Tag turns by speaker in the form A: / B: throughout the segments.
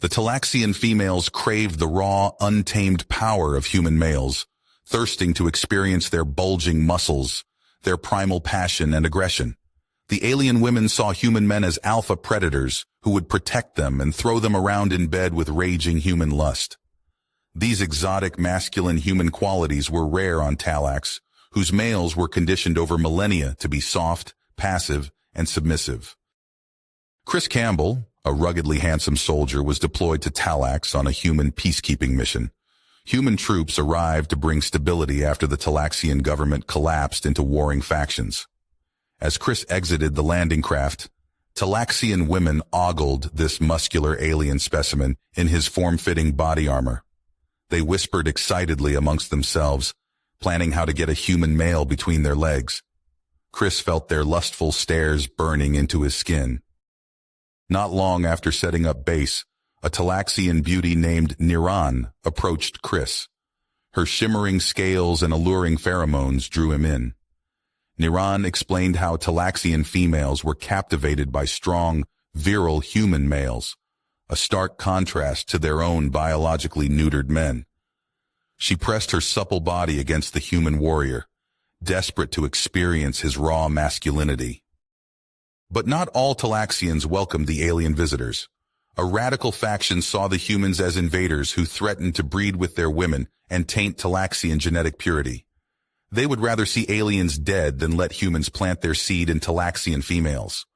A: The Talaxian females craved the raw, untamed power of human males, thirsting to experience their bulging muscles, their primal passion and aggression. The alien women saw human men as alpha predators who would protect them and throw them around in bed with raging human lust. These exotic masculine human qualities were rare on Talax, whose males were conditioned over millennia to be soft, passive, and submissive. Chris Campbell, a ruggedly handsome soldier, was deployed to Talax on a human peacekeeping mission. Human troops arrived to bring stability after the Talaxian government collapsed into warring factions. As Chris exited the landing craft, Talaxian women ogled this muscular alien specimen in his form-fitting body armor. They whispered excitedly amongst themselves, planning how to get a human male between their legs. Chris felt their lustful stares burning into his skin. Not long after setting up base, a Talaxian beauty named Niran approached Chris. Her shimmering scales and alluring pheromones drew him in. Niran explained how Talaxian females were captivated by strong, virile human males, a stark contrast to their own biologically neutered men. She pressed her supple body against the human warrior, desperate to experience his raw masculinity. But not all Talaxians welcomed the alien visitors. A radical faction saw the humans as invaders who threatened to breed with their women and taint Talaxian genetic purity. They would rather see aliens dead than let humans plant their seed in Talaxian females.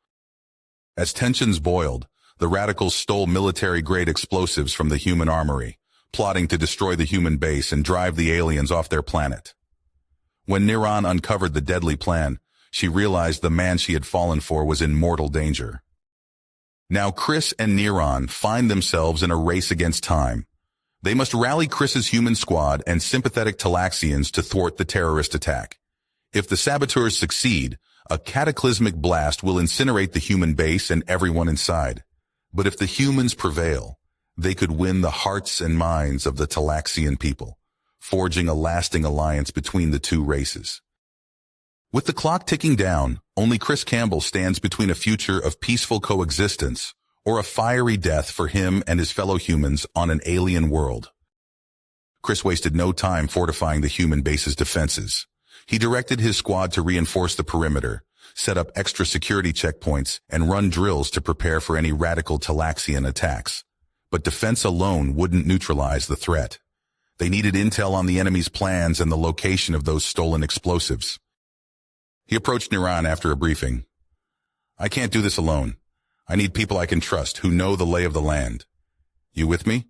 A: As tensions boiled, the radicals stole military-grade explosives from the human armory, plotting to destroy the human base and drive the aliens off their planet. When Niran uncovered the deadly plan, she realized the man she had fallen for was in mortal danger. Now Chris and Niran find themselves in a race against time. They must rally Chris's human squad and sympathetic Talaxians to thwart the terrorist attack. If the saboteurs succeed, a cataclysmic blast will incinerate the human base and everyone inside. But if the humans prevail, they could win the hearts and minds of the Talaxian people, forging a lasting alliance between the two races. With the clock ticking down, only Chris Campbell stands between a future of peaceful coexistence or a fiery death for him and his fellow humans on an alien world. Chris wasted no time fortifying the human base's defenses. He directed his squad to reinforce the perimeter, set up extra security checkpoints, and run drills to prepare for any radical Talaxian attacks. But defense alone wouldn't neutralize the threat. They needed intel on the enemy's plans and the location of those stolen explosives. He approached Niran after a briefing. "I can't do this alone. I need people I can trust, who know the lay of the land. You with me?"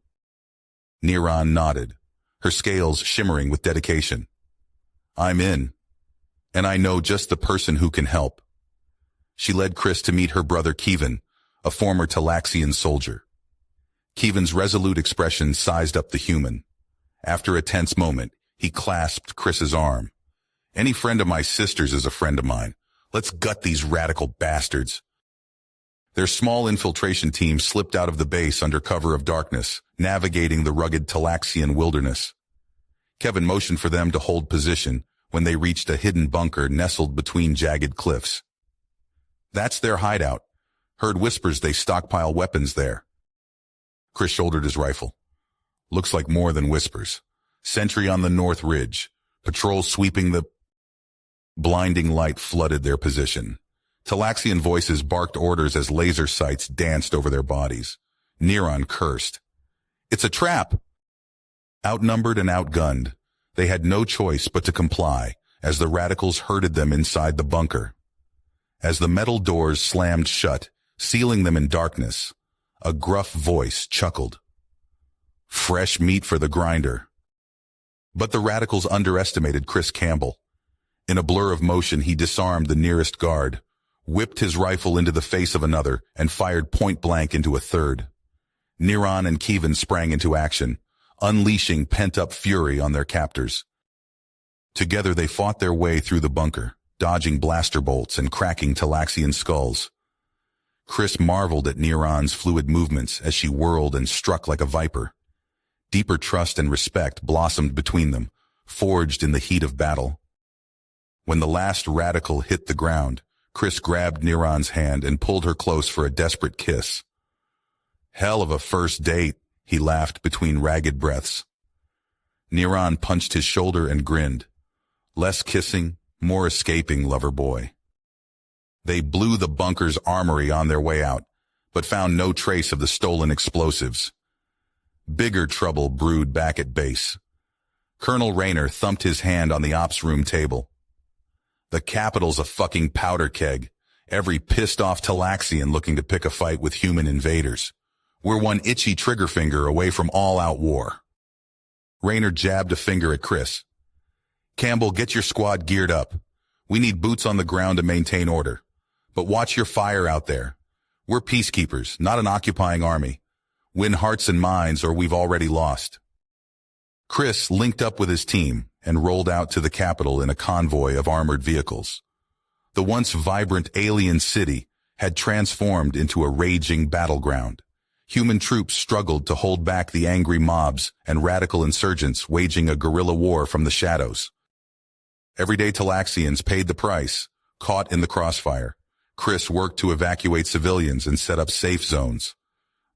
A: Niran nodded, her scales shimmering with dedication. "I'm in, and I know just the person who can help." She led Chris to meet her brother Kevin, a former Talaxian soldier. Kevin's resolute expression sized up the human. After a tense moment, he clasped Chris's arm. "Any friend of my sister's is a friend of mine. Let's gut these radical bastards." Their small infiltration team slipped out of the base under cover of darkness, navigating the rugged Talaxian wilderness. Kevin motioned for them to hold position when they reached a hidden bunker nestled between jagged cliffs. "That's their hideout. Heard whispers they stockpile weapons there." Chris shouldered his rifle. "Looks like more than whispers. Sentry on the north ridge. Patrol sweeping the..." Blinding light flooded their position. Talaxian voices barked orders as laser sights danced over their bodies. Niran cursed. "It's a trap!" Outnumbered and outgunned, they had no choice but to comply as the radicals herded them inside the bunker. As the metal doors slammed shut, sealing them in darkness, a gruff voice chuckled. "Fresh meat for the grinder." But the radicals underestimated Chris Campbell. In a blur of motion, he disarmed the nearest guard, whipped his rifle into the face of another, and fired point-blank into a third. Niran and Kevin sprang into action, unleashing pent-up fury on their captors. Together they fought their way through the bunker, dodging blaster bolts and cracking Talaxian skulls. Chris marveled at Niran's fluid movements as she whirled and struck like a viper. Deeper trust and respect blossomed between them, forged in the heat of battle. When the last radical hit the ground, Chris grabbed Niran's hand and pulled her close for a desperate kiss. Hell of a first date, he laughed between ragged breaths. Niran punched his shoulder and grinned. Less kissing, more escaping, lover boy. They blew the bunker's armory on their way out, but found no trace of the stolen explosives. Bigger trouble brewed back at base. Colonel Rayner thumped his hand on the ops room table. The capital's a fucking powder keg. Every pissed-off Talaxian looking to pick a fight with human invaders. We're one itchy trigger finger away from all-out war. Rayner jabbed a finger at Chris. Campbell, get your squad geared up. We need boots on the ground to maintain order. But watch your fire out there. We're peacekeepers, not an occupying army. Win hearts and minds or we've already lost. Chris linked up with his team and rolled out to the capital in a convoy of armored vehicles. The once vibrant alien city had transformed into a raging battleground. Human troops struggled to hold back the angry mobs and radical insurgents waging a guerrilla war from the shadows. Everyday Talaxians paid the price, caught in the crossfire. Chris worked to evacuate civilians and set up safe zones.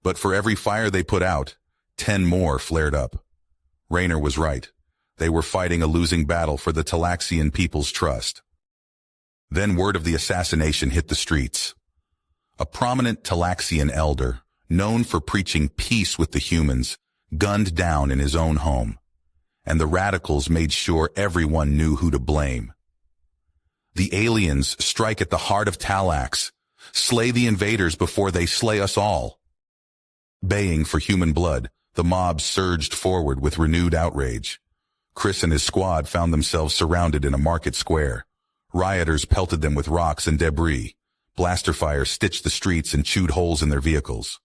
A: But for every fire they put out, 10 more flared up. Rayner was right. They were fighting a losing battle for the Talaxian people's trust. Then word of the assassination hit the streets. A prominent Talaxian elder, known for preaching peace with the humans, gunned down in his own home. And the radicals made sure everyone knew who to blame. The aliens strike at the heart of Talax, slay the invaders before they slay us all. Baying for human blood, the mob surged forward with renewed outrage. Chris and his squad found themselves surrounded in a market square. Rioters pelted them with rocks and debris. Blaster fire stitched the streets and chewed holes in their vehicles.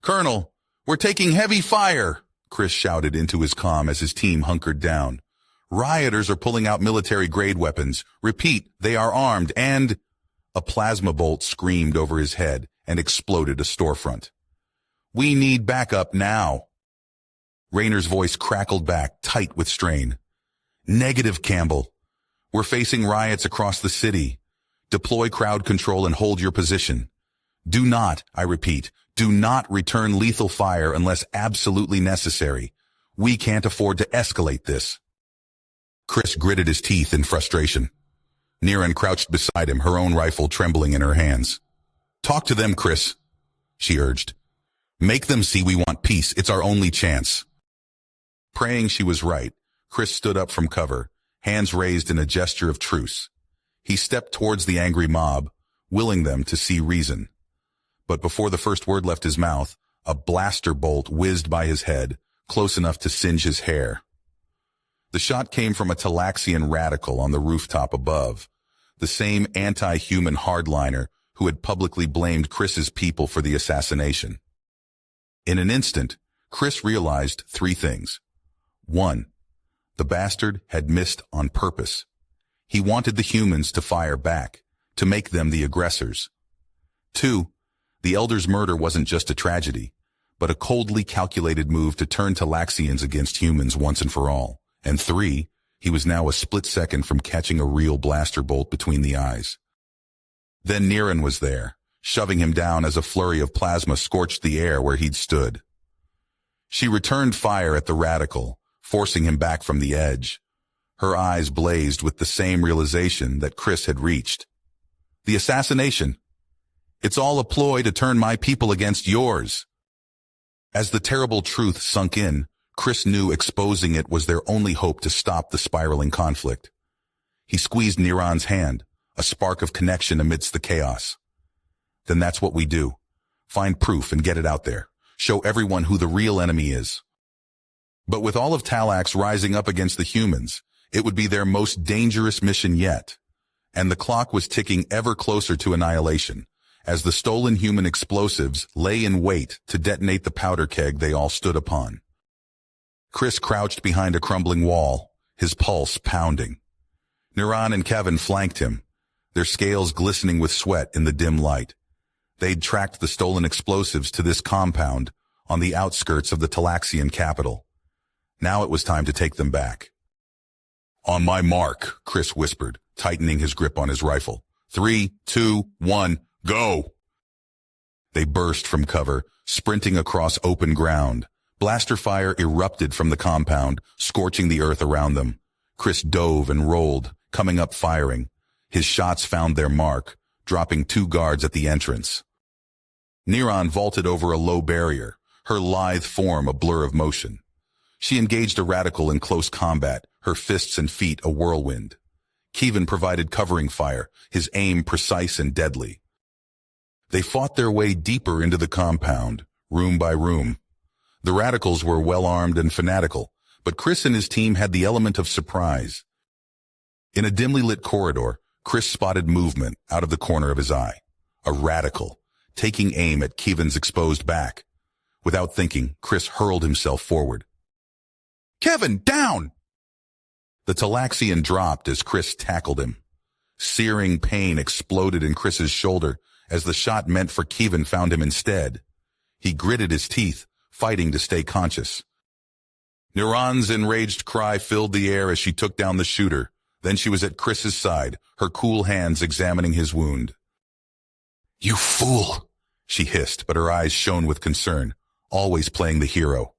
A: "Colonel, we're taking heavy fire!" Chris shouted into his comm as his team hunkered down. "Rioters are pulling out military-grade weapons. Repeat, they are armed and—" A plasma bolt screamed over his head and exploded a storefront. "We need backup now." Rayner's voice crackled back, tight with strain. "Negative, Campbell. We're facing riots across the city. Deploy crowd control and hold your position. Do not, I repeat, do not return lethal fire unless absolutely necessary. We can't afford to escalate this." Chris gritted his teeth in frustration. Niran crouched beside him, her own rifle trembling in her hands. "Talk to them, Chris," she urged. "Make them see we want peace. It's our only chance." Praying she was right, Chris stood up from cover, hands raised in a gesture of truce. He stepped towards the angry mob, willing them to see reason. But before the first word left his mouth, a blaster bolt whizzed by his head, close enough to singe his hair. The shot came from a Talaxian radical on the rooftop above, the same anti-human hardliner who had publicly blamed Chris's people for the assassination. In an instant, Chris realized 3 things. 1. The bastard had missed on purpose. He wanted the humans to fire back, to make them the aggressors. 2. The Elder's murder wasn't just a tragedy, but a coldly calculated move to turn Talaxians against humans once and for all. And 3, he was now a split second from catching a real blaster bolt between the eyes. Then Niran was there, shoving him down as a flurry of plasma scorched the air where he'd stood. She returned fire at the radical, forcing him back from the edge. Her eyes blazed with the same realization that Chris had reached. The assassination. It's all a ploy to turn my people against yours. As the terrible truth sunk in, Chris knew exposing it was their only hope to stop the spiraling conflict. He squeezed Niran's hand, a spark of connection amidst the chaos. Then that's what we do. Find proof and get it out there. Show everyone who the real enemy is. But with all of Talax rising up against the humans, it would be their most dangerous mission yet. And the clock was ticking ever closer to annihilation, as the stolen human explosives lay in wait to detonate the powder keg they all stood upon. Chris crouched behind a crumbling wall, his pulse pounding. Niran and Kevin flanked him, their scales glistening with sweat in the dim light. They'd tracked the stolen explosives to this compound on the outskirts of the Talaxian capital. Now it was time to take them back. "On my mark," Chris whispered, tightening his grip on his rifle. 3, 2, 1, go! They burst from cover, sprinting across open ground. Blaster fire erupted from the compound, scorching the earth around them. Chris dove and rolled, coming up firing. His shots found their mark, dropping 2 guards at the entrance. Neron vaulted over a low barrier, her lithe form a blur of motion. She engaged a radical in close combat, her fists and feet a whirlwind. Kevin provided covering fire, his aim precise and deadly. They fought their way deeper into the compound, room by room. The radicals were well-armed and fanatical, but Chris and his team had the element of surprise. In a dimly lit corridor, Chris spotted movement out of the corner of his eye. A radical, taking aim at Kevin's exposed back. Without thinking, Chris hurled himself forward. "Kevin, down!" The Talaxian dropped as Chris tackled him. Searing pain exploded in Chris's shoulder as the shot meant for Kevin found him instead. He gritted his teeth, fighting to stay conscious. Neron's enraged cry filled the air as she took down the shooter. Then she was at Chris's side, her cool hands examining his wound. "You fool!" she hissed, but her eyes shone with concern, always playing the hero.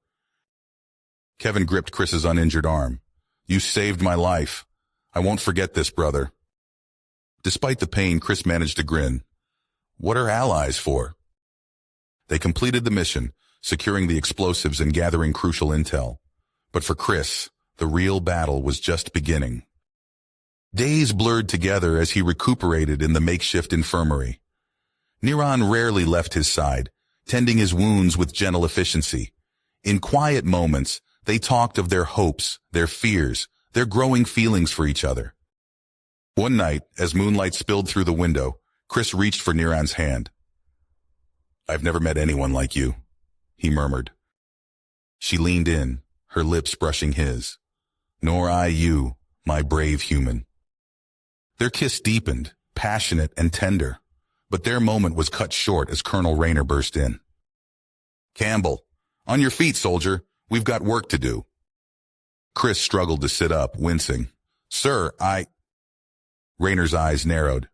A: Kevin gripped Chris's uninjured arm. "You saved my life. I won't forget this, brother." Despite the pain, Chris managed to grin. What are allies for? They completed the mission, securing the explosives and gathering crucial intel. But for Chris, the real battle was just beginning. Days blurred together as he recuperated in the makeshift infirmary. Neron rarely left his side, tending his wounds with gentle efficiency. In quiet moments, they talked of their hopes, their fears, their growing feelings for each other. One night, as moonlight spilled through the window, Chris reached for Neron's hand. "I've never met anyone like you," he murmured. She leaned in, her lips brushing his. "Nor I you, my brave human." Their kiss deepened, passionate and tender, but their moment was cut short as Colonel Rayner burst in. "Campbell, on your feet, soldier. We've got work to do." Chris struggled to sit up, wincing. "Sir, Rayner's eyes narrowed.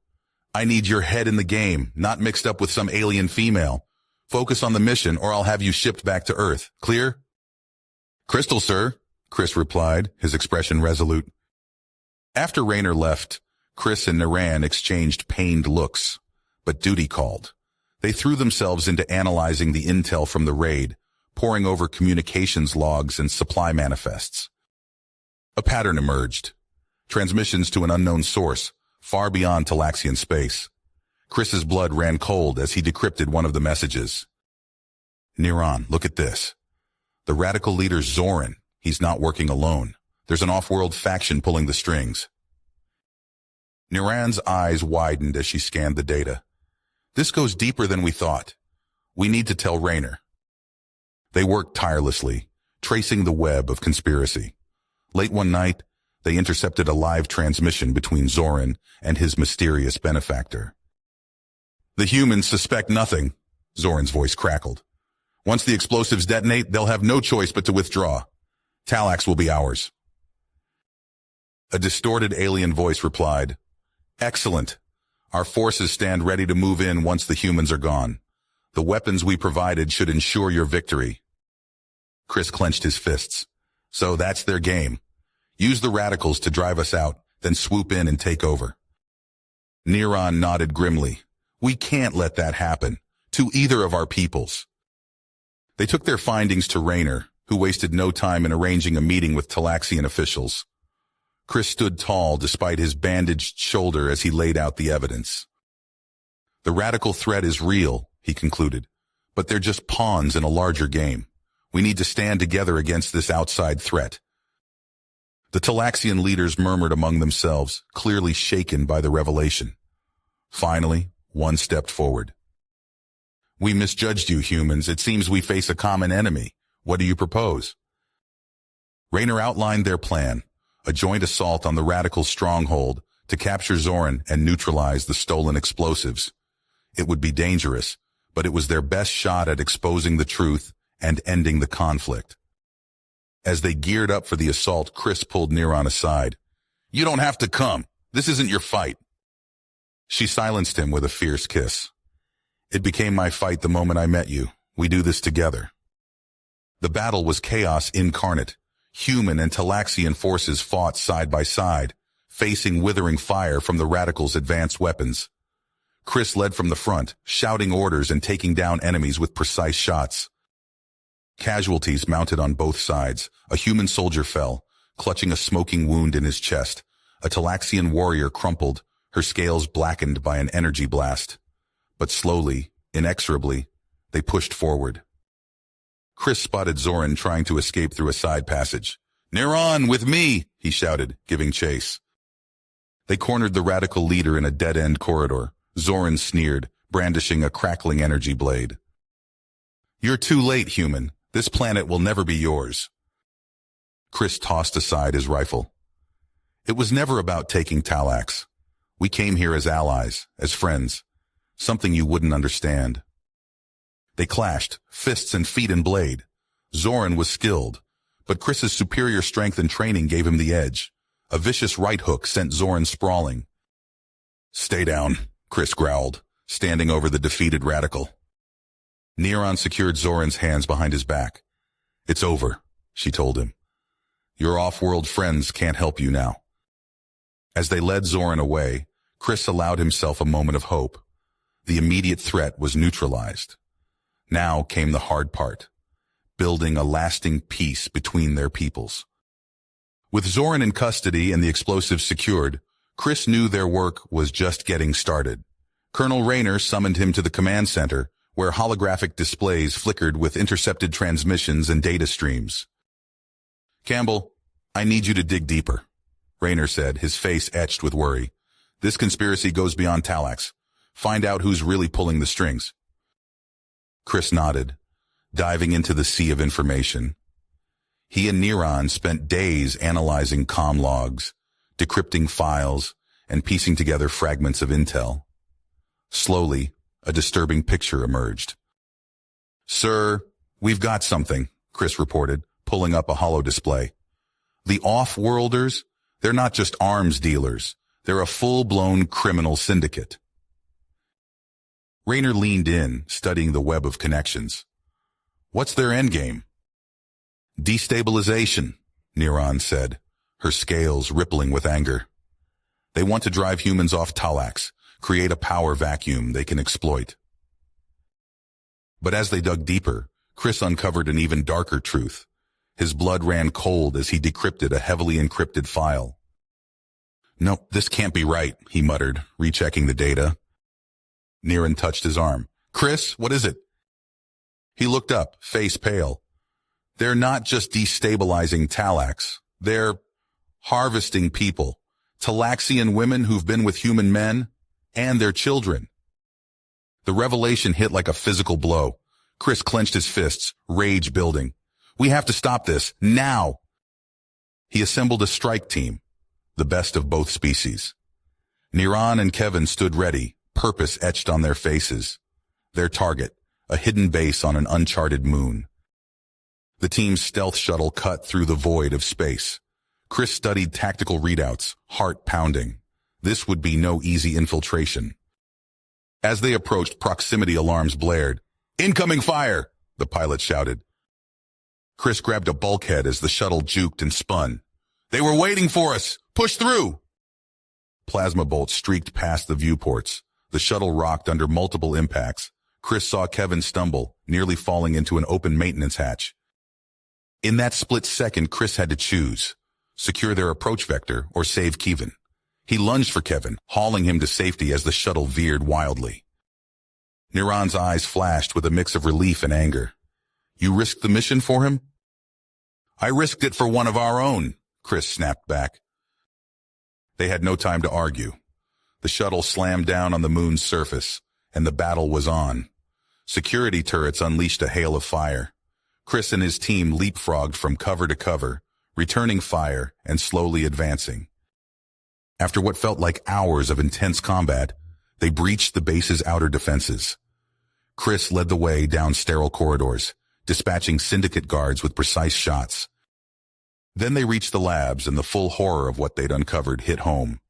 A: "I need your head in the game, not mixed up with some alien female. Focus on the mission or I'll have you shipped back to Earth. Clear?" "Crystal, sir," Chris replied, his expression resolute. After Rayner left, Chris and Neran exchanged pained looks, but duty called. They threw themselves into analyzing the intel from the raid, poring over communications logs and supply manifests. A pattern emerged. Transmissions to an unknown source, far beyond Talaxian space. Chris's blood ran cold as he decrypted one of the messages. "Neron, look at this. The radical leader Zoran. He's not working alone. There's an off-world faction pulling the strings." Neran's eyes widened as she scanned the data. "This goes deeper than we thought. We need to tell Rayner." They worked tirelessly, tracing the web of conspiracy. Late one night, they intercepted a live transmission between Zoran and his mysterious benefactor. "The humans suspect nothing," Zoran's voice crackled. "Once the explosives detonate, they'll have no choice but to withdraw. Talax will be ours." A distorted alien voice replied, "Excellent. Our forces stand ready to move in once the humans are gone. The weapons we provided should ensure your victory." Chris clenched his fists. "So that's their game. Use the radicals to drive us out, then swoop in and take over." Neron nodded grimly. "We can't let that happen, to either of our peoples." They took their findings to Rayner, who wasted no time in arranging a meeting with Talaxian officials. Chris stood tall despite his bandaged shoulder as he laid out the evidence. "The radical threat is real," he concluded, "but they're just pawns in a larger game. We need to stand together against this outside threat." The Talaxian leaders murmured among themselves, clearly shaken by the revelation. Finally, one stepped forward. "We misjudged you, humans. It seems we face a common enemy. What do you propose?" Rayner outlined their plan, a joint assault on the radical stronghold to capture Zoran and neutralize the stolen explosives. It would be dangerous, but it was their best shot at exposing the truth and ending the conflict. As they geared up for the assault, Chris pulled Neron aside. "You don't have to come. This isn't your fight." She silenced him with a fierce kiss. "It became my fight the moment I met you. We do this together. The battle was chaos incarnate. Human and Talaxian forces fought side by side, facing withering fire from the Radicals' advanced weapons. Chris led from the front, shouting orders and taking down enemies with precise shots. Casualties mounted on both sides. A human soldier fell, clutching a smoking wound in his chest. A Talaxian warrior crumpled, her scales blackened by an energy blast. But slowly, inexorably, they pushed forward. Chris spotted Zoran trying to escape through a side passage. "Neron, with me!" he shouted, giving chase. They cornered the radical leader in a dead-end corridor. Zoran sneered, brandishing a crackling energy blade. "You're too late, human. This planet will never be yours." Chris tossed aside his rifle. "It was never about taking Talax. We came here as allies, as friends. Something you wouldn't understand." They clashed, fists and feet and blade. Zoran was skilled, but Chris's superior strength and training gave him the edge. A vicious right hook sent Zoran sprawling. "Stay down," Chris growled, standing over the defeated radical. Neron secured Zoran's hands behind his back. "It's over," she told him. "Your off-world friends can't help you now." As they led Zoran away, Chris allowed himself a moment of hope. The immediate threat was neutralized. Now came the hard part, building a lasting peace between their peoples. With Zoran in custody and the explosives secured, Chris knew their work was just getting started. Colonel Rayner summoned him to the command center, where holographic displays flickered with intercepted transmissions and data streams. "Campbell, I need you to dig deeper," Rayner said, his face etched with worry. "This conspiracy goes beyond Talax. Find out who's really pulling the strings." Chris nodded, diving into the sea of information. He and Neron spent days analyzing comm logs, decrypting files, and piecing together fragments of intel. Slowly, a disturbing picture emerged. "Sir, we've got something," Chris reported, pulling up a holo display. "The off-worlders, they're not just arms dealers. They're a full-blown criminal syndicate." Rayner leaned in, studying the web of connections. "What's their endgame?" "Destabilization," Neron said, her scales rippling with anger. "They want to drive humans off Talax, create a power vacuum they can exploit." But as they dug deeper, Chris uncovered an even darker truth. His blood ran cold as he decrypted a heavily encrypted file. "No, this can't be right," he muttered, rechecking the data. Neron touched his arm. "Chris, what is it?" He looked up, face pale. "They're not just destabilizing Talax. They're harvesting people. Talaxian women who've been with human men, and their children." The revelation hit like a physical blow. Chris clenched his fists, rage building. "We have to stop this, now!" He assembled a strike team, the best of both species. Neron and Kevin stood ready, purpose etched on their faces. Their target, a hidden base on an uncharted moon. The team's stealth shuttle cut through the void of space. Chris studied tactical readouts, heart pounding. This would be no easy infiltration. As they approached, proximity alarms blared. "Incoming fire!" the pilot shouted. Chris grabbed a bulkhead as the shuttle juked and spun. "They were waiting for us! Push through!" Plasma bolts streaked past the viewports. The shuttle rocked under multiple impacts. Chris saw Kevin stumble, nearly falling into an open maintenance hatch. In that split second, Chris had to choose: secure their approach vector or save Kevin. He lunged for Kevin, hauling him to safety as the shuttle veered wildly. Neron's eyes flashed with a mix of relief and anger. "You risked the mission for him?" "I risked it for one of our own," Chris snapped back. They had no time to argue. The shuttle slammed down on the moon's surface, and the battle was on. Security turrets unleashed a hail of fire. Chris and his team leapfrogged from cover to cover, returning fire and slowly advancing. After what felt like hours of intense combat, they breached the base's outer defenses. Chris led the way down sterile corridors, dispatching syndicate guards with precise shots. Then they reached the labs, and the full horror of what they'd uncovered hit home.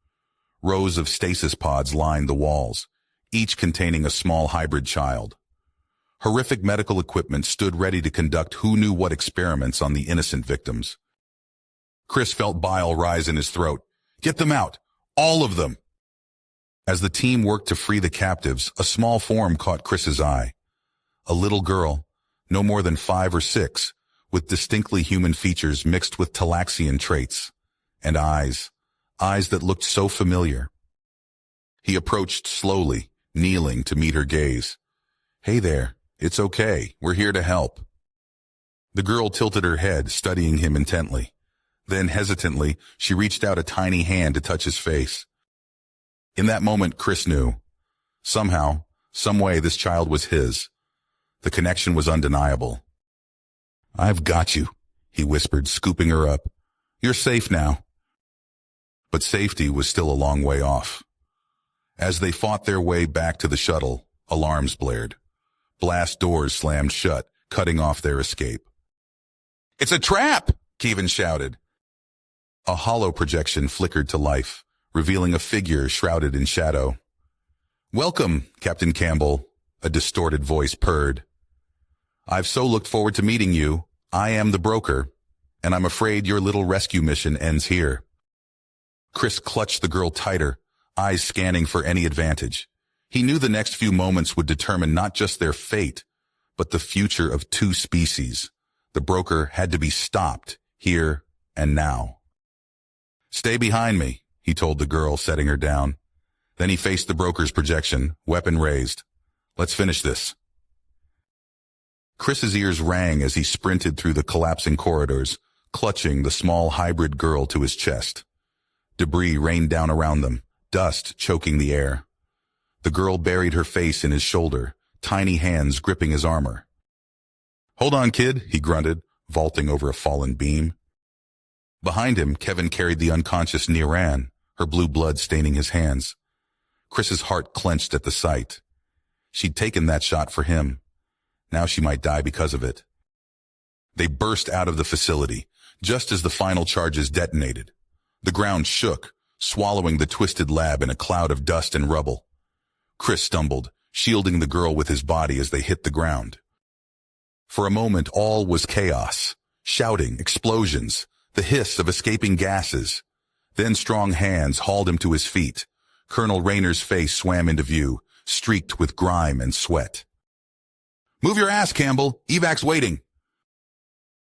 A: Rows of stasis pods lined the walls, each containing a small hybrid child. Horrific medical equipment stood ready to conduct who knew what experiments on the innocent victims. Chris felt bile rise in his throat. Get them out! All of them! As the team worked to free the captives, a small form caught Chris's eye. A little girl, no more than 5 or 6, with distinctly human features mixed with Talaxian traits. And eyes that looked so familiar. He approached slowly, kneeling to meet her gaze. Hey there, it's okay, we're here to help. The girl tilted her head, studying him intently. Then, hesitantly, she reached out a tiny hand to touch his face. In that moment, Chris knew. Somehow, some way, this child was his. The connection was undeniable. I've got you, he whispered, scooping her up. You're safe now. But safety was still a long way off. As they fought their way back to the shuttle, alarms blared. Blast doors slammed shut, cutting off their escape. It's a trap! Kevin shouted. A hollow projection flickered to life, revealing a figure shrouded in shadow. Welcome, Captain Campbell, a distorted voice purred. I've so looked forward to meeting you. I am the broker, and I'm afraid your little rescue mission ends here. Chris clutched the girl tighter, eyes scanning for any advantage. He knew the next few moments would determine not just their fate, but the future of 2 species. The broker had to be stopped, here and now. Stay behind me, he told the girl, setting her down. Then he faced the broker's projection, weapon raised. Let's finish this. Chris's ears rang as he sprinted through the collapsing corridors, clutching the small hybrid girl to his chest. Debris rained down around them, dust choking the air. The girl buried her face in his shoulder, tiny hands gripping his armor. Hold on, kid, he grunted, vaulting over a fallen beam. Behind him, Kevin carried the unconscious Niran, her blue blood staining his hands. Chris's heart clenched at the sight. She'd taken that shot for him. Now she might die because of it. They burst out of the facility, just as the final charges detonated. The ground shook, swallowing the twisted lab in a cloud of dust and rubble. Chris stumbled, shielding the girl with his body as they hit the ground. For a moment, all was chaos. Shouting, explosions, the hiss of escaping gases. Then strong hands hauled him to his feet. Colonel Rayner's face swam into view, streaked with grime and sweat. Move your ass, Campbell. Evac's waiting.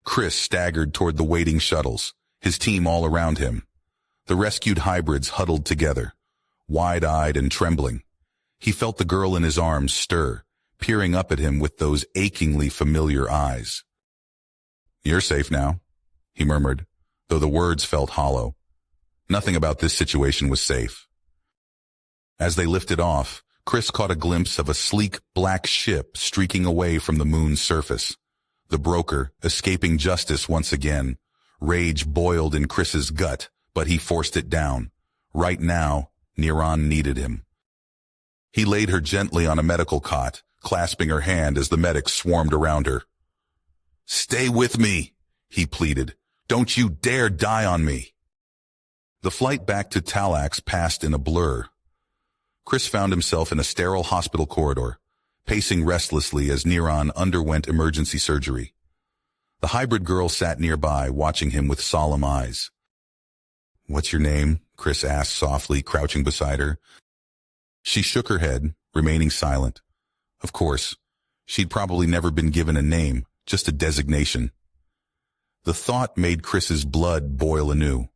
A: Chris staggered toward the waiting shuttles, his team all around him. The rescued hybrids huddled together, wide-eyed and trembling. He felt the girl in his arms stir, peering up at him with those achingly familiar eyes. You're safe now, he murmured, though the words felt hollow. Nothing about this situation was safe. As they lifted off, Chris caught a glimpse of a sleek black ship streaking away from the moon's surface. The broker, escaping justice once again. Rage boiled in Chris's gut, but he forced it down. Right now, Niran needed him. He laid her gently on a medical cot, clasping her hand as the medics swarmed around her. Stay with me, he pleaded. Don't you dare die on me. The flight back to Talax passed in a blur. Chris found himself in a sterile hospital corridor, pacing restlessly as Niran underwent emergency surgery. The hybrid girl sat nearby, watching him with solemn eyes. What's your name? Chris asked softly, crouching beside her. She shook her head, remaining silent. Of course, she'd probably never been given a name, just a designation. The thought made Chris's blood boil anew.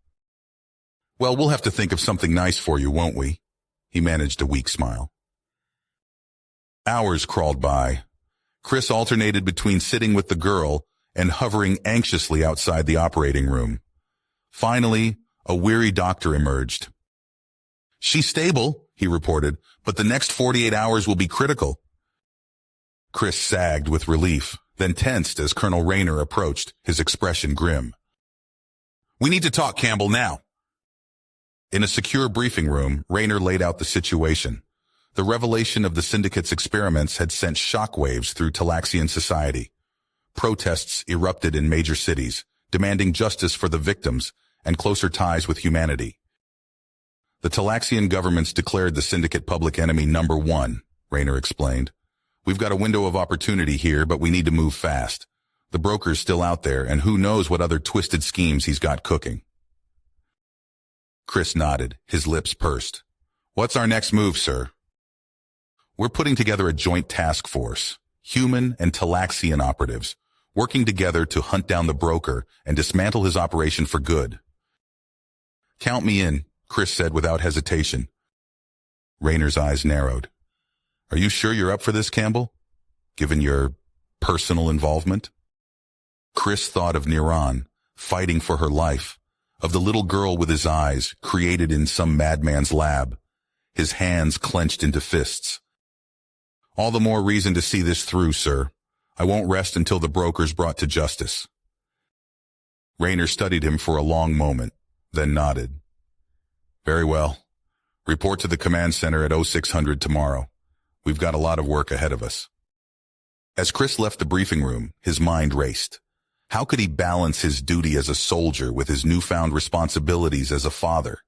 A: Well, we'll have to think of something nice for you, won't we? He managed a weak smile. Hours crawled by. Chris alternated between sitting with the girl and hovering anxiously outside the operating room. Finally, a weary doctor emerged. She's stable, he reported, but the next 48 hours will be critical. Chris sagged with relief, then tensed as Colonel Rayner approached, his expression grim. We need to talk, Campbell, now. In a secure briefing room, Rayner laid out the situation. The revelation of the Syndicate's experiments had sent shockwaves through Talaxian society. Protests erupted in major cities, demanding justice for the victims and closer ties with humanity. The Talaxian governments declared the Syndicate public enemy number 1, Rayner explained. We've got a window of opportunity here, but we need to move fast. The broker's still out there, and who knows what other twisted schemes he's got cooking." Chris nodded, his lips pursed. "What's our next move, sir?" "We're putting together a joint task force, human and Talaxian operatives, working together to hunt down the broker and dismantle his operation for good." "Count me in," Chris said without hesitation. Rayner's eyes narrowed. "Are you sure you're up for this, Campbell? Given your personal involvement?" Chris thought of Niran, fighting for her life, of the little girl with his eyes, created in some madman's lab, his hands clenched into fists. "All the more reason to see this through, sir. I won't rest until the broker's brought to justice." Rayner studied him for a long moment, then nodded. "Very well. Report to the command center at 0600 tomorrow. We've got a lot of work ahead of us." As Chris left the briefing room, his mind raced. How could he balance his duty as a soldier with his newfound responsibilities as a father?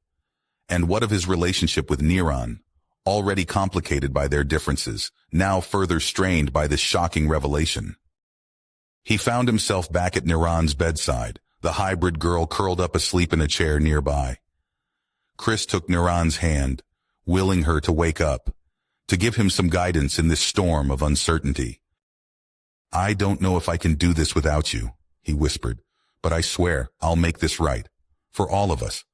A: And what of his relationship with Niran, already complicated by their differences, now further strained by this shocking revelation? He found himself back at Niran's bedside, the hybrid girl curled up asleep in a chair nearby. Chris took Niran's hand, willing her to wake up, to give him some guidance in this storm of uncertainty. "I don't know if I can do this without you," he whispered, "but I swear I'll make this right, for all of us."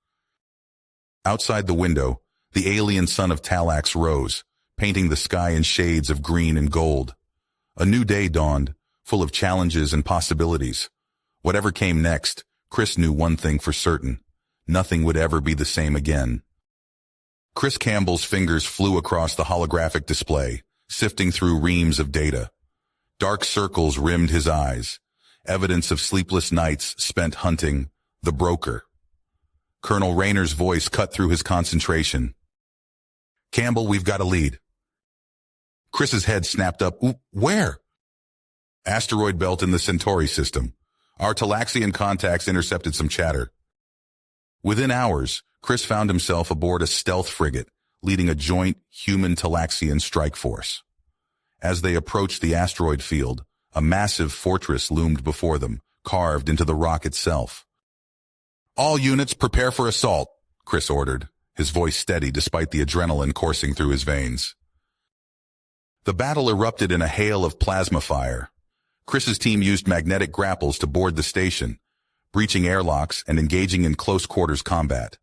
A: Outside the window, the alien sun of Talax rose, painting the sky in shades of green and gold. A new day dawned, full of challenges and possibilities. Whatever came next, Chris knew one thing for certain: nothing would ever be the same again. Chris Campbell's fingers flew across the holographic display, sifting through reams of data. Dark circles rimmed his eyes, evidence of sleepless nights spent hunting the broker. Colonel Rayner's voice cut through his concentration. "Campbell, we've got a lead." Chris's head snapped up. "Where?" "Asteroid belt in the Centauri system. Our Talaxian contacts intercepted some chatter." Within hours, Chris found himself aboard a stealth frigate, leading a joint human-Talaxian strike force. As they approached the asteroid field, a massive fortress loomed before them, carved into the rock itself. "All units prepare for assault," Chris ordered, his voice steady despite the adrenaline coursing through his veins. The battle erupted in a hail of plasma fire. Chris's team used magnetic grapples to board the station, breaching airlocks and engaging in close-quarters combat.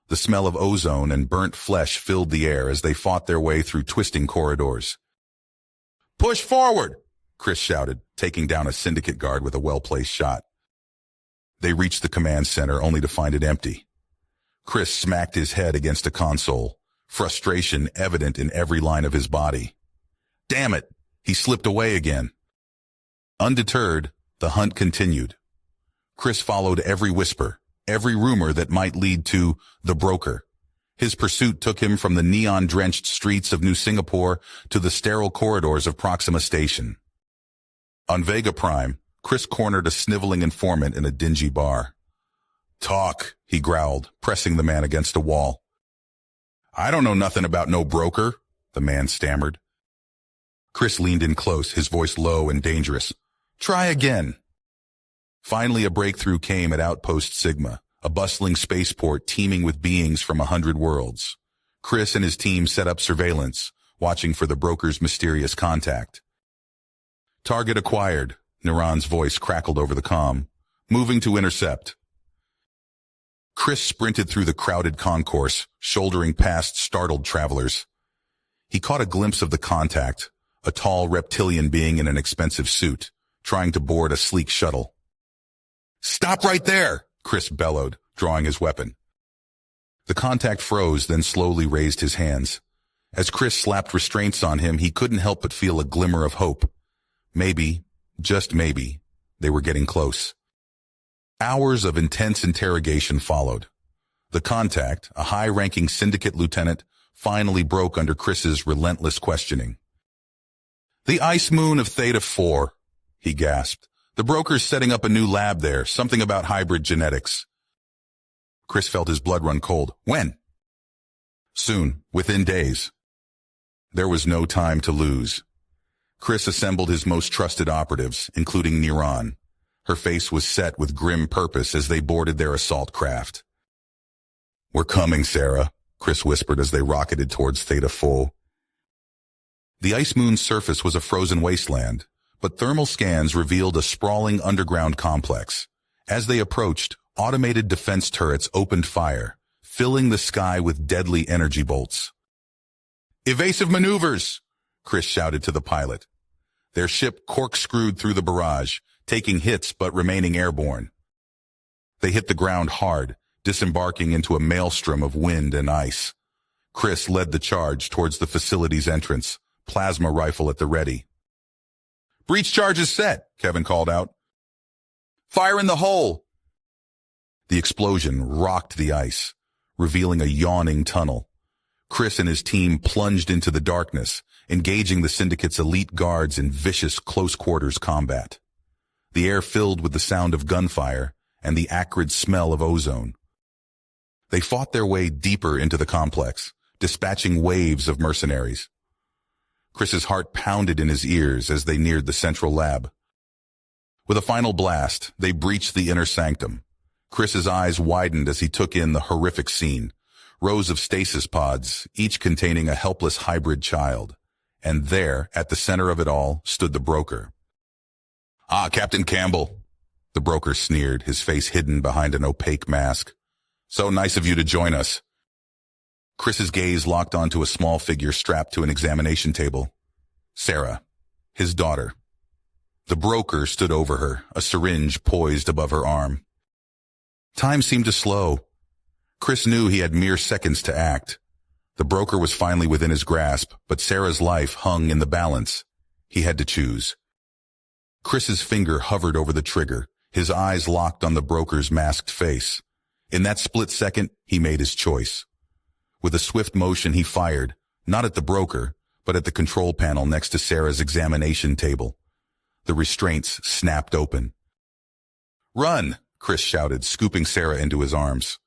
A: The smell of ozone and burnt flesh filled the air as they fought their way through twisting corridors. "Push forward!" Chris shouted, taking down a syndicate guard with a well-placed shot. They reached the command center only to find it empty. Chris smacked his head against a console, frustration evident in every line of his body. Damn it! He slipped away again. Undeterred, the hunt continued. Chris followed every whisper, every rumor that might lead to the broker. His pursuit took him from the neon-drenched streets of New Singapore to the sterile corridors of Proxima Station. On Vega Prime, Chris cornered a sniveling informant in a dingy bar. "Talk," he growled, pressing the man against a wall. "I don't know nothing about no broker," the man stammered. Chris leaned in close, his voice low and dangerous. "Try again." Finally, a breakthrough came at Outpost Sigma, a bustling spaceport teeming with beings from 100 worlds. Chris and his team set up surveillance, watching for the broker's mysterious contact. "Target acquired," Niran's voice crackled over the comm. "Moving to intercept." Chris sprinted through the crowded concourse, shouldering past startled travelers. He caught a glimpse of the contact, a tall reptilian being in an expensive suit, trying to board a sleek shuttle. "Stop right there!" Chris bellowed, drawing his weapon. The contact froze, then slowly raised his hands. As Chris slapped restraints on him, he couldn't help but feel a glimmer of hope. Maybe, just maybe, they were getting close. Hours of intense interrogation followed. The contact, a high-ranking syndicate lieutenant, finally broke under Chris's relentless questioning. "The ice moon of Theta 4, he gasped. "The broker's setting up a new lab there, something about hybrid genetics." Chris felt his blood run cold. "When?" "Soon, within days." There was no time to lose. Chris assembled his most trusted operatives, including Niran. Her face was set with grim purpose as they boarded their assault craft. "We're coming, Sarah," Chris whispered as they rocketed towards Theta Full. The ice moon's surface was a frozen wasteland, but thermal scans revealed a sprawling underground complex. As they approached, automated defense turrets opened fire, filling the sky with deadly energy bolts. "Evasive maneuvers!" Chris shouted to the pilot. Their ship corkscrewed through the barrage, taking hits but remaining airborne. They hit the ground hard, disembarking into a maelstrom of wind and ice. Chris led the charge towards the facility's entrance, plasma rifle at the ready. "Breach charges set," Kevin called out. "Fire in the hole!" The explosion rocked the ice, revealing a yawning tunnel. Chris and his team plunged into the darkness, engaging the Syndicate's elite guards in vicious close-quarters combat. The air filled with the sound of gunfire and the acrid smell of ozone. They fought their way deeper into the complex, dispatching waves of mercenaries. Chris's heart pounded in his ears as they neared the central lab. With a final blast, they breached the inner sanctum. Chris's eyes widened as he took in the horrific scene. Rows of stasis pods, each containing a helpless hybrid child. And there, at the center of it all, stood the broker. "Ah, Captain Campbell," the broker sneered, his face hidden behind an opaque mask. "So nice of you to join us." Chris's gaze locked onto a small figure strapped to an examination table. Sarah, his daughter. The broker stood over her, a syringe poised above her arm. Time seemed to slow. Chris knew he had mere seconds to act. The broker was finally within his grasp, but Sarah's life hung in the balance. He had to choose. Chris's finger hovered over the trigger, his eyes locked on the broker's masked face. In that split second, he made his choice. With a swift motion, he fired, not at the broker, but at the control panel next to Sarah's examination table. The restraints snapped open. "Run!" Chris shouted, scooping Sarah into his arms.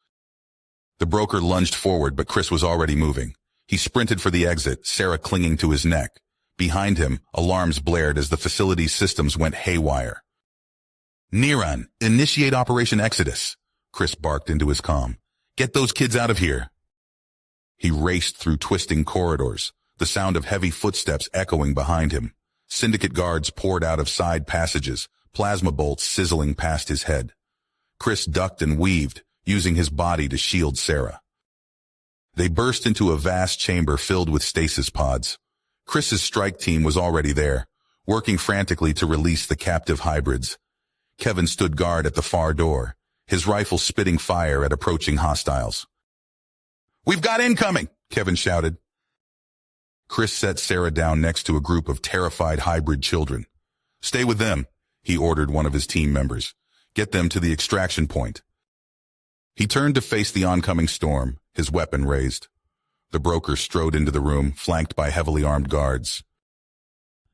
A: The broker lunged forward, but Chris was already moving. He sprinted for the exit, Sarah clinging to his neck. Behind him, alarms blared as the facility's systems went haywire. "Niran, initiate Operation Exodus," Chris barked into his comm. "Get those kids out of here." He raced through twisting corridors, the sound of heavy footsteps echoing behind him. Syndicate guards poured out of side passages, plasma bolts sizzling past his head. Chris ducked and weaved, using his body to shield Sarah. They burst into a vast chamber filled with stasis pods. Chris's strike team was already there, working frantically to release the captive hybrids. Kevin stood guard at the far door, his rifle spitting fire at approaching hostiles. "We've got incoming!" Kevin shouted. Chris set Sarah down next to a group of terrified hybrid children. "Stay with them," he ordered one of his team members. "Get them to the extraction point." He turned to face the oncoming storm, his weapon raised. The broker strode into the room, flanked by heavily armed guards.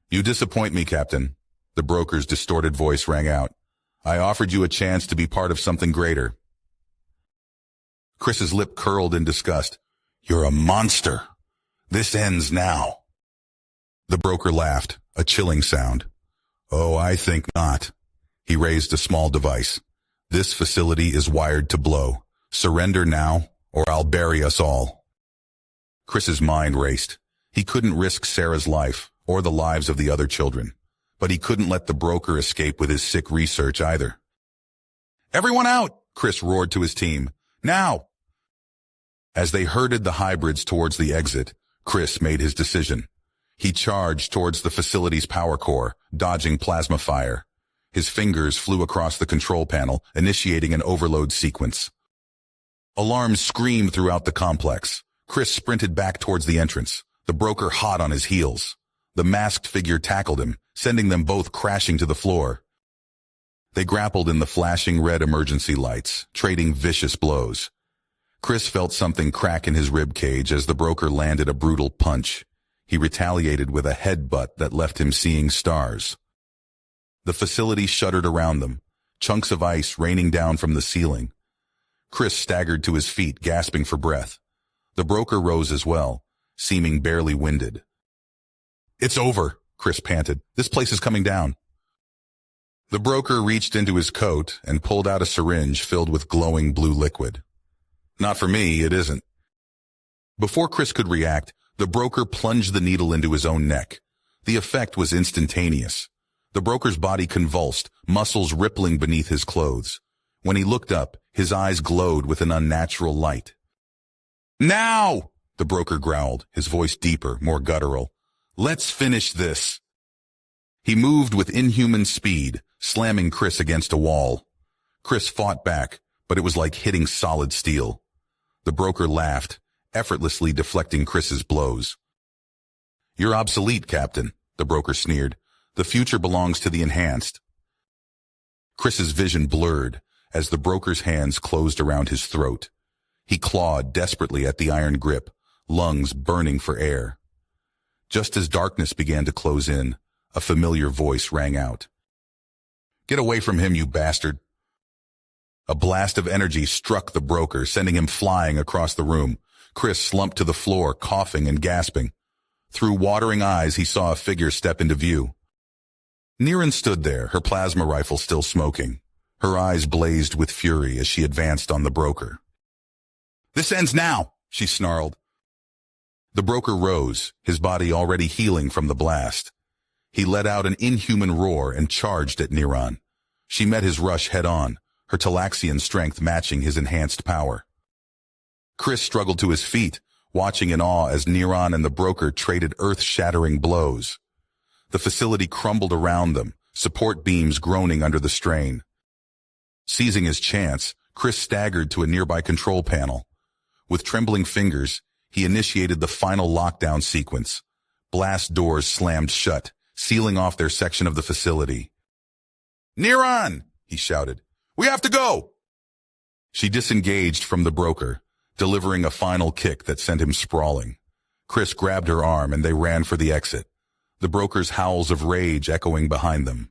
A: "You disappoint me, Captain," the broker's distorted voice rang out. "I offered you a chance to be part of something greater." Chris's lip curled in disgust. "You're a monster. This ends now." The broker laughed, a chilling sound. "Oh, I think not." He raised a small device. "This facility is wired to blow. Surrender now, or I'll bury us all." Chris's mind raced. He couldn't risk Sarah's life, or the lives of the other children. But he couldn't let the broker escape with his sick research either. "Everyone out!" Chris roared to his team. "Now!" As they herded the hybrids towards the exit, Chris made his decision. He charged towards the facility's power core, dodging plasma fire. His fingers flew across the control panel, initiating an overload sequence. Alarms screamed throughout the complex. Chris sprinted back towards the entrance, the broker hot on his heels. The masked figure tackled him, sending them both crashing to the floor. They grappled in the flashing red emergency lights, trading vicious blows. Chris felt something crack in his rib cage as the broker landed a brutal punch. He retaliated with a headbutt that left him seeing stars. The facility shuddered around them, chunks of ice raining down from the ceiling. Chris staggered to his feet, gasping for breath. The broker rose as well, seeming barely winded. "It's over," Chris panted. "This place is coming down." The broker reached into his coat and pulled out a syringe filled with glowing blue liquid. "Not for me, it isn't." Before Chris could react, the broker plunged the needle into his own neck. The effect was instantaneous. The broker's body convulsed, muscles rippling beneath his clothes. When he looked up, his eyes glowed with an unnatural light. "Now!" the broker growled, his voice deeper, more guttural. "Let's finish this." He moved with inhuman speed, slamming Chris against a wall. Chris fought back, but it was like hitting solid steel. The broker laughed, effortlessly deflecting Chris's blows. "You're obsolete, Captain," the broker sneered. "The future belongs to the enhanced." Chris's vision blurred as the broker's hands closed around his throat. He clawed desperately at the iron grip, lungs burning for air. Just as darkness began to close in, a familiar voice rang out. "Get away from him, you bastard." A blast of energy struck the broker, sending him flying across the room. Chris slumped to the floor, coughing and gasping. Through watering eyes, he saw a figure step into view. Niran stood there, her plasma rifle still smoking. Her eyes blazed with fury as she advanced on the broker. "This ends now," she snarled. The broker rose, his body already healing from the blast. He let out an inhuman roar and charged at Niran. She met his rush head-on, her Talaxian strength matching his enhanced power. Chris struggled to his feet, watching in awe as Niran and the broker traded earth-shattering blows. The facility crumbled around them, support beams groaning under the strain. Seizing his chance, Chris staggered to a nearby control panel. With trembling fingers, he initiated the final lockdown sequence. Blast doors slammed shut, sealing off their section of the facility. "Niran!" he shouted. "We have to go!" She disengaged from the broker, delivering a final kick that sent him sprawling. Chris grabbed her arm and they ran for the exit, the broker's howls of rage echoing behind them.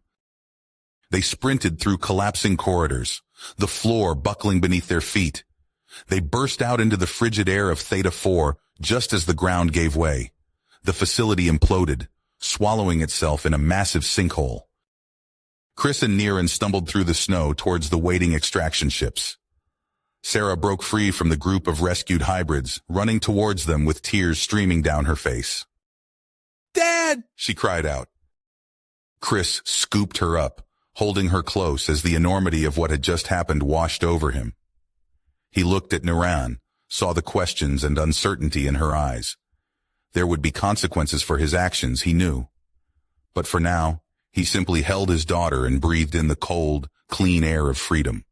A: They sprinted through collapsing corridors, the floor buckling beneath their feet. They burst out into the frigid air of Theta 4 just as the ground gave way. The facility imploded, swallowing itself in a massive sinkhole. Chris and Niran stumbled through the snow towards the waiting extraction ships. Sarah broke free from the group of rescued hybrids, running towards them with tears streaming down her face. "Dad!" she cried out. Chris scooped her up, holding her close as the enormity of what had just happened washed over him. He looked at Niran, saw the questions and uncertainty in her eyes. There would be consequences for his actions, he knew. But for now, he simply held his daughter and breathed in the cold, clean air of freedom.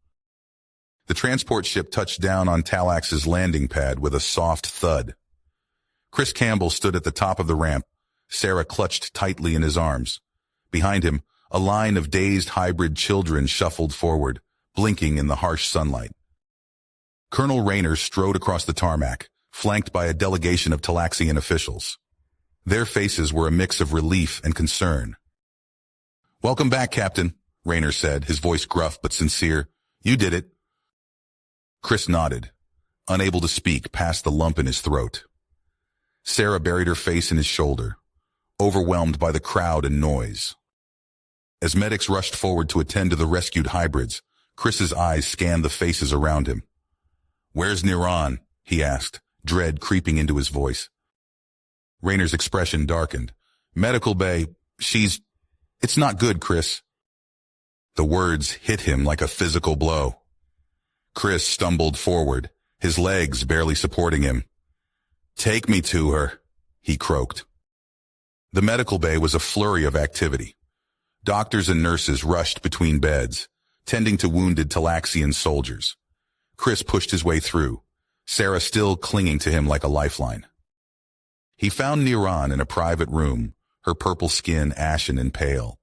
A: The transport ship touched down on Talax's landing pad with a soft thud. Chris Campbell stood at the top of the ramp, Sarah clutched tightly in his arms. Behind him, a line of dazed hybrid children shuffled forward, blinking in the harsh sunlight. Colonel Rayner strode across the tarmac, flanked by a delegation of Talaxian officials. Their faces were a mix of relief and concern. "Welcome back, Captain," Rayner said, his voice gruff but sincere. "You did it." Chris nodded, unable to speak past the lump in his throat. Sarah buried her face in his shoulder, overwhelmed by the crowd and noise. As medics rushed forward to attend to the rescued hybrids, Chris's eyes scanned the faces around him. "Where's Niran?" he asked, dread creeping into his voice. Rayner's expression darkened. "Medical bay, it's not good, Chris." The words hit him like a physical blow. Chris stumbled forward, his legs barely supporting him. "Take me to her," he croaked. The medical bay was a flurry of activity. Doctors and nurses rushed between beds, tending to wounded Talaxian soldiers. Chris pushed his way through, Sarah still clinging to him like a lifeline. He found Niran in a private room, her purple skin ashen and pale.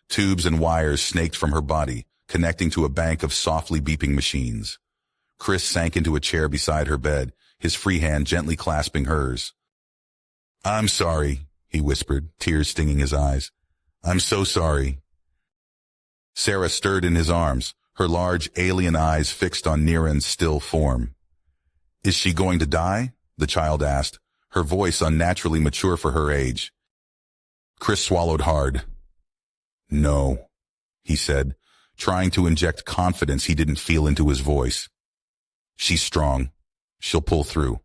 A: Tubes and wires snaked from her body, connecting to a bank of softly beeping machines. Chris sank into a chair beside her bed, his free hand gently clasping hers. "I'm sorry," he whispered, tears stinging his eyes. "I'm so sorry." Sarah stirred in his arms, her large alien eyes fixed on Niran's still form. "Is she going to die?" the child asked, her voice unnaturally mature for her age. Chris swallowed hard. No, he said, trying to inject confidence he didn't feel into his voice. She's strong. She'll pull through.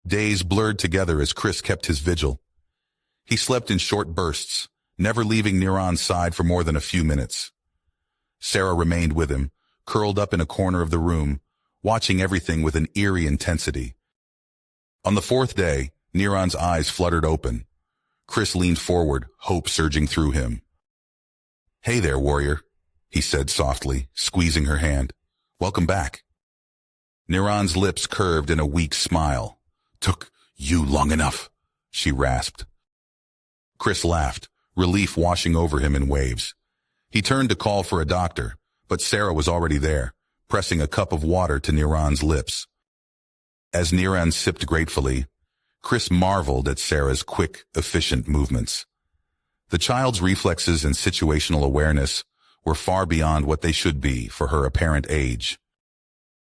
A: Days blurred together as Chris kept his vigil. He slept in short bursts, never leaving Niran's side for more than a few minutes. Sarah remained with him, curled up in a corner of the room, watching everything with an eerie intensity. On the fourth day, Niran's eyes fluttered open. Chris leaned forward, hope surging through him. "Hey there, warrior," he said softly, squeezing her hand. "Welcome back." Niran's lips curved in a weak smile. "Took you long enough," she rasped. Chris laughed, relief washing over him in waves. He turned to call for a doctor, but Sarah was already there, pressing a cup of water to Niran's lips. As Niran sipped gratefully, Chris marveled at Sarah's quick, efficient movements. The child's reflexes and situational awareness were far beyond what they should be for her apparent age.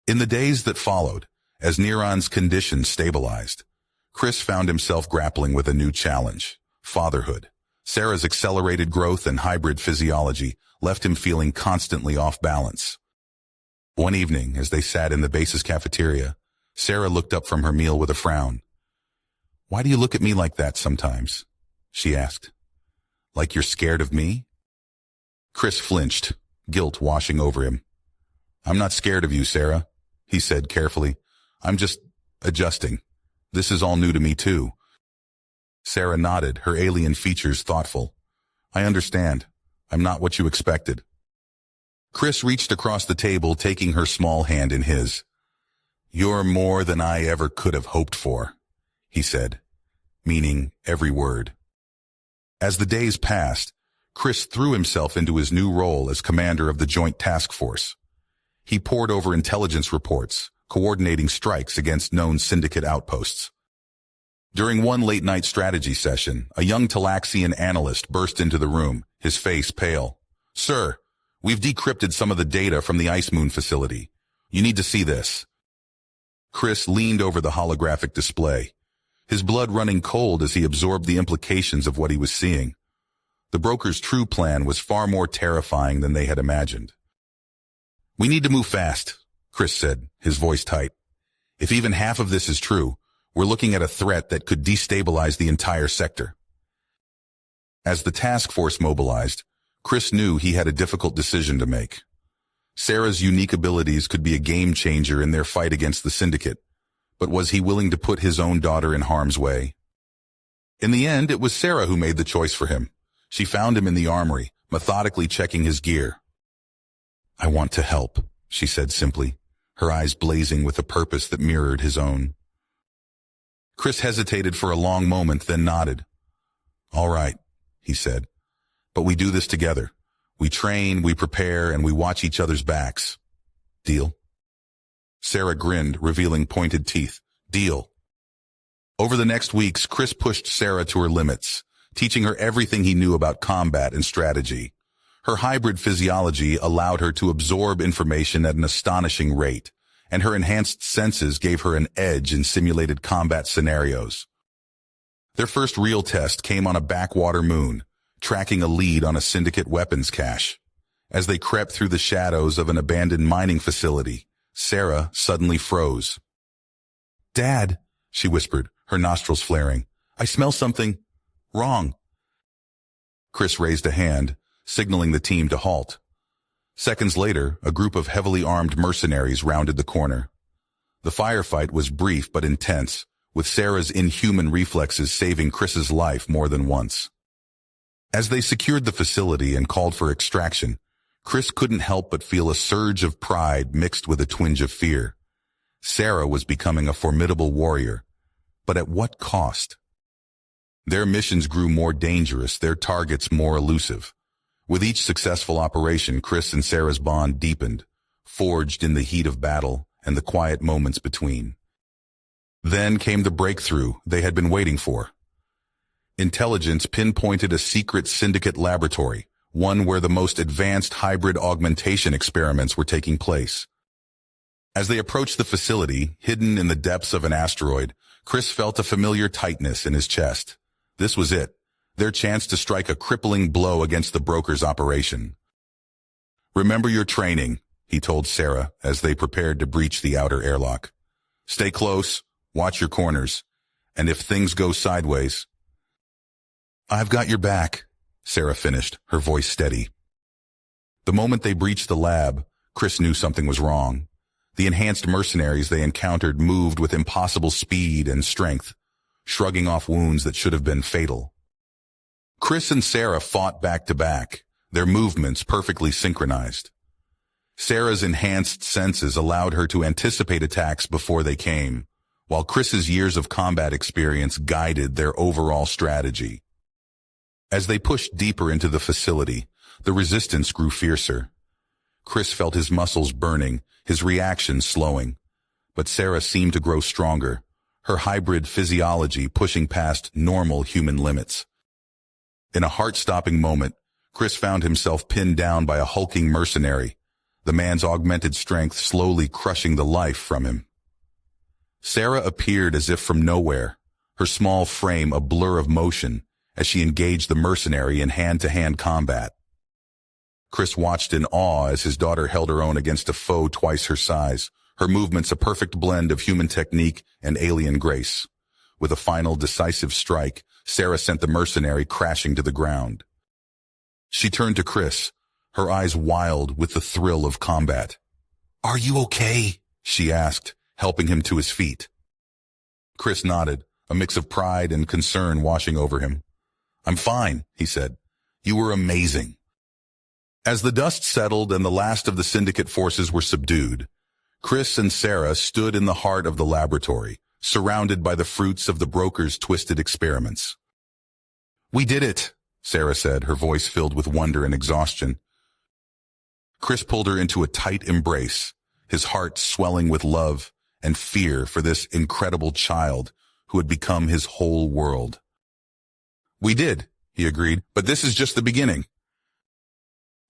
A: In the days that followed, as Niran's condition stabilized, Chris found himself grappling with a new challenge: fatherhood. Sarah's accelerated growth and hybrid physiology left him feeling constantly off balance. One evening, as they sat in the base's cafeteria, Sarah looked up from her meal with a frown. "Why do you look at me like that sometimes?" she asked. "Like you're scared of me?" Chris flinched, guilt washing over him. "I'm not scared of you, Sarah," he said carefully. "I'm just adjusting. This is all new to me too." Sarah nodded, her alien features thoughtful. "I understand. I'm not what you expected." Chris reached across the table, taking her small hand in his. "You're more than I ever could have hoped for," he said, meaning every word. As the days passed, Chris threw himself into his new role as commander of the Joint Task Force. He pored over intelligence reports, coordinating strikes against known syndicate outposts. During one late-night strategy session, a young Talaxian analyst burst into the room, his face pale. "Sir, we've decrypted some of the data from the Ice Moon facility. You need to see this." Chris leaned over the holographic display, his blood running cold as he absorbed the implications of what he was seeing. The broker's true plan was far more terrifying than they had imagined. "We need to move fast," Chris said, his voice tight. "If even half of this is true, we're looking at a threat that could destabilize the entire sector." As the task force mobilized, Chris knew he had a difficult decision to make. Sarah's unique abilities could be a game changer in their fight against the syndicate, but was he willing to put his own daughter in harm's way? In the end, it was Sarah who made the choice for him. She found him in the armory, methodically checking his gear. "I want to help," she said simply, her eyes blazing with a purpose that mirrored his own. Chris hesitated for a long moment, then nodded. "All right," he said. "But we do this together. We train, we prepare, and we watch each other's backs. Deal?" Sarah grinned, revealing pointed teeth. "Deal." Over the next weeks, Chris pushed Sarah to her limits, teaching her everything he knew about combat and strategy. Her hybrid physiology allowed her to absorb information at an astonishing rate, and her enhanced senses gave her an edge in simulated combat scenarios. Their first real test came on a backwater moon, tracking a lead on a syndicate weapons cache. As they crept through the shadows of an abandoned mining facility, Sarah suddenly froze. "Dad," she whispered, her nostrils flaring, "I smell something wrong." Chris raised a hand, signaling the team to halt. Seconds later, a group of heavily armed mercenaries rounded the corner. The firefight was brief but intense, with Sarah's inhuman reflexes saving Chris's life more than once. As they secured the facility and called for extraction, Chris couldn't help but feel a surge of pride mixed with a twinge of fear. Sarah was becoming a formidable warrior, but at what cost? Their missions grew more dangerous, their targets more elusive. With each successful operation, Chris and Sarah's bond deepened, forged in the heat of battle and the quiet moments between. Then came the breakthrough they had been waiting for. Intelligence pinpointed a secret syndicate laboratory, one where the most advanced hybrid augmentation experiments were taking place. As they approached the facility, hidden in the depths of an asteroid, Chris felt a familiar tightness in his chest. This was it, their chance to strike a crippling blow against the broker's operation. "Remember your training," he told Sarah as they prepared to breach the outer airlock. "Stay close, watch your corners, and if things go sideways—" "I've got your back," Sarah finished, her voice steady. The moment they breached the lab, Chris knew something was wrong. The enhanced mercenaries they encountered moved with impossible speed and strength, shrugging off wounds that should have been fatal. Chris and Sarah fought back to back, their movements perfectly synchronized. Sarah's enhanced senses allowed her to anticipate attacks before they came, while Chris's years of combat experience guided their overall strategy. As they pushed deeper into the facility, the resistance grew fiercer. Chris felt his muscles burning, his reactions slowing. But Sarah seemed to grow stronger, her hybrid physiology pushing past normal human limits. In a heart-stopping moment, Chris found himself pinned down by a hulking mercenary, the man's augmented strength slowly crushing the life from him. Sarah appeared as if from nowhere, her small frame a blur of motion as she engaged the mercenary in hand-to-hand combat. Chris watched in awe as his daughter held her own against a foe twice her size, her movements a perfect blend of human technique and alien grace. With a final decisive strike, Sarah sent the mercenary crashing to the ground. She turned to Chris, her eyes wild with the thrill of combat. "Are you okay?" she asked, helping him to his feet. Chris nodded, a mix of pride and concern washing over him. "I'm fine," he said. "You were amazing." As the dust settled and the last of the syndicate forces were subdued, Chris and Sarah stood in the heart of the laboratory, surrounded by the fruits of the broker's twisted experiments. "We did it," Sarah said, her voice filled with wonder and exhaustion. Chris pulled her into a tight embrace, his heart swelling with love and fear for this incredible child who had become his whole world. "We did," he agreed, "but this is just the beginning."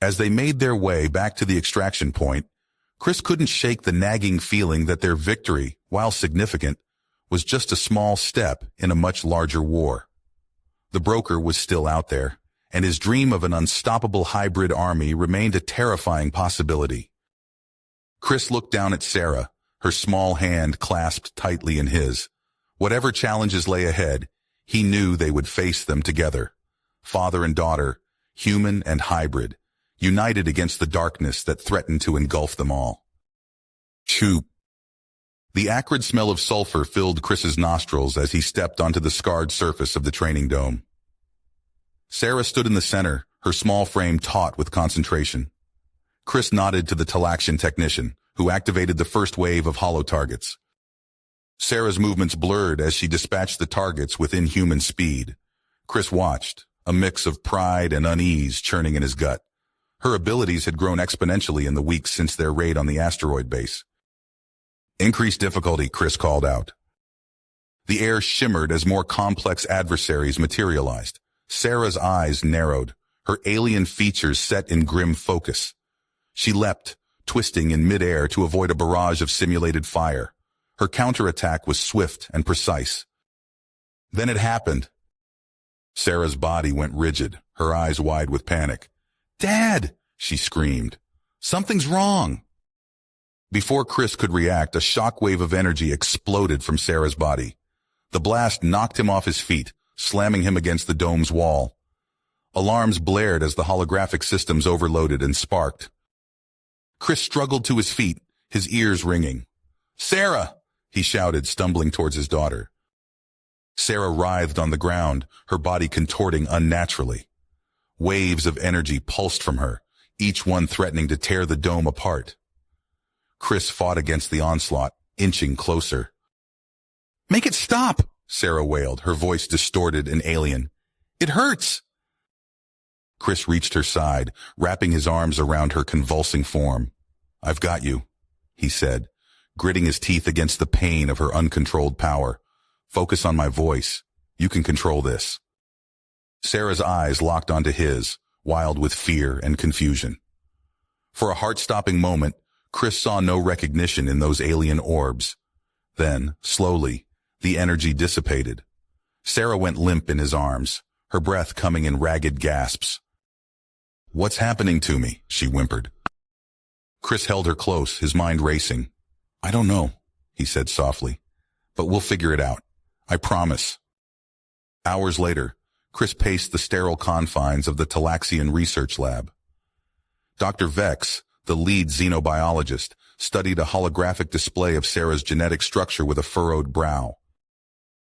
A: As they made their way back to the extraction point, Chris couldn't shake the nagging feeling that their victory, while significant, was just a small step in a much larger war. The broker was still out there, and his dream of an unstoppable hybrid army remained a terrifying possibility. Chris looked down at Sarah, her small hand clasped tightly in his. Whatever challenges lay ahead, he knew they would face them together. Father and daughter, human and hybrid, united against the darkness that threatened to engulf them all. Chew. The acrid smell of sulfur filled Chris's nostrils as he stepped onto the scarred surface of the training dome. Sarah stood in the center, her small frame taut with concentration. Chris nodded to the Talaxian technician, who activated the first wave of hollow targets. Sarah's movements blurred as she dispatched the targets with inhuman speed. Chris watched, a mix of pride and unease churning in his gut. Her abilities had grown exponentially in the weeks since their raid on the asteroid base. "Increased difficulty," Chris called out. The air shimmered as more complex adversaries materialized. Sarah's eyes narrowed, her alien features set in grim focus. She leapt, twisting in midair to avoid a barrage of simulated fire. Her counterattack was swift and precise. Then it happened. Sarah's body went rigid, her eyes wide with panic. "Dad!" she screamed. "Something's wrong!" Before Chris could react, a shockwave of energy exploded from Sarah's body. The blast knocked him off his feet, slamming him against the dome's wall. Alarms blared as the holographic systems overloaded and sparked. Chris struggled to his feet, his ears ringing. "Sarah!" he shouted, stumbling towards his daughter. Sarah writhed on the ground, her body contorting unnaturally. Waves of energy pulsed from her, each one threatening to tear the dome apart. Chris fought against the onslaught, inching closer. "Make it stop!" Sarah wailed, her voice distorted and alien. "It hurts!" Chris reached her side, wrapping his arms around her convulsing form. "I've got you," he said, gritting his teeth against the pain of her uncontrolled power. "Focus on my voice. You can control this." Sarah's eyes locked onto his, wild with fear and confusion. For a heart-stopping moment, Chris saw no recognition in those alien orbs. Then, slowly, the energy dissipated. Sarah went limp in his arms, her breath coming in ragged gasps. "What's happening to me?" she whimpered. Chris held her close, his mind racing. "I don't know," he said softly, "but we'll figure it out. I promise." Hours later, Chris paced the sterile confines of the Talaxian research lab. Dr. Vex, the lead xenobiologist, studied a holographic display of Sarah's genetic structure with a furrowed brow.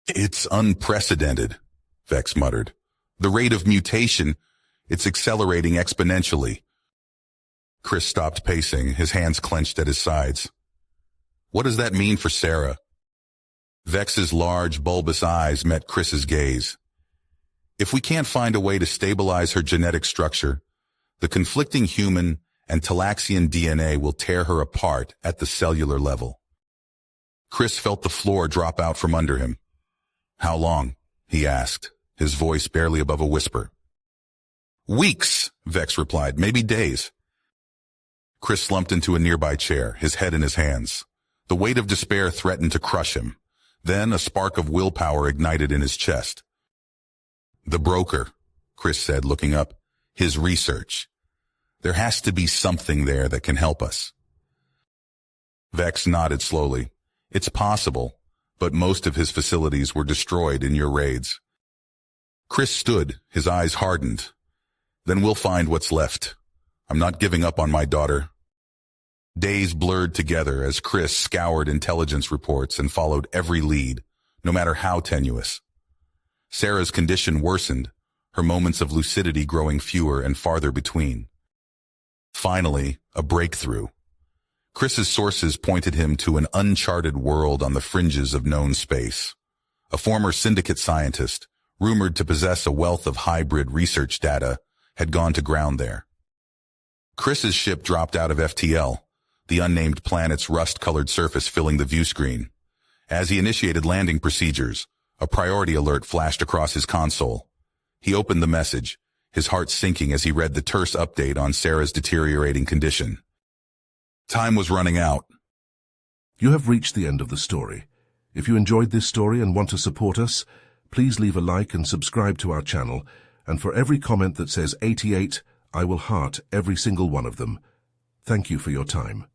A: "It's unprecedented," Vex muttered. "The rate of mutation, it's accelerating exponentially." Chris stopped pacing, his hands clenched at his sides. "What does that mean for Sarah?" Vex's large, bulbous eyes met Chris's gaze. "If we can't find a way to stabilize her genetic structure, the conflicting human and Talaxian DNA will tear her apart at the cellular level." Chris felt the floor drop out from under him. "How long?" he asked, his voice barely above a whisper. "Weeks," Vex replied, "maybe days." Chris slumped into a nearby chair, his head in his hands. The weight of despair threatened to crush him. Then a spark of willpower ignited in his chest. "The broker," Chris said, looking up. "His research. There has to be something there that can help us." Vex nodded slowly. "It's possible, but most of his facilities were destroyed in your raids." Chris stood, his eyes hardened. "Then we'll find what's left. I'm not giving up on my daughter." Days blurred together as Chris scoured intelligence reports and followed every lead, no matter how tenuous. Sarah's condition worsened, her moments of lucidity growing fewer and farther between. Finally, a breakthrough. Chris's sources pointed him to an uncharted world on the fringes of known space. A former syndicate scientist, rumored to possess a wealth of hybrid research data, had gone to ground there. Chris's ship dropped out of FTL, the unnamed planet's rust-colored surface filling the view screen. As he initiated landing procedures, a priority alert flashed across his console. He opened the message, his heart sinking as he read the terse update on Sarah's deteriorating condition. Time was running out.
B: You have reached the end of the story. If you enjoyed this story and want to support us, please leave a like and subscribe to our channel, and for every comment that says 88, I will heart every single one of them. Thank you for your time.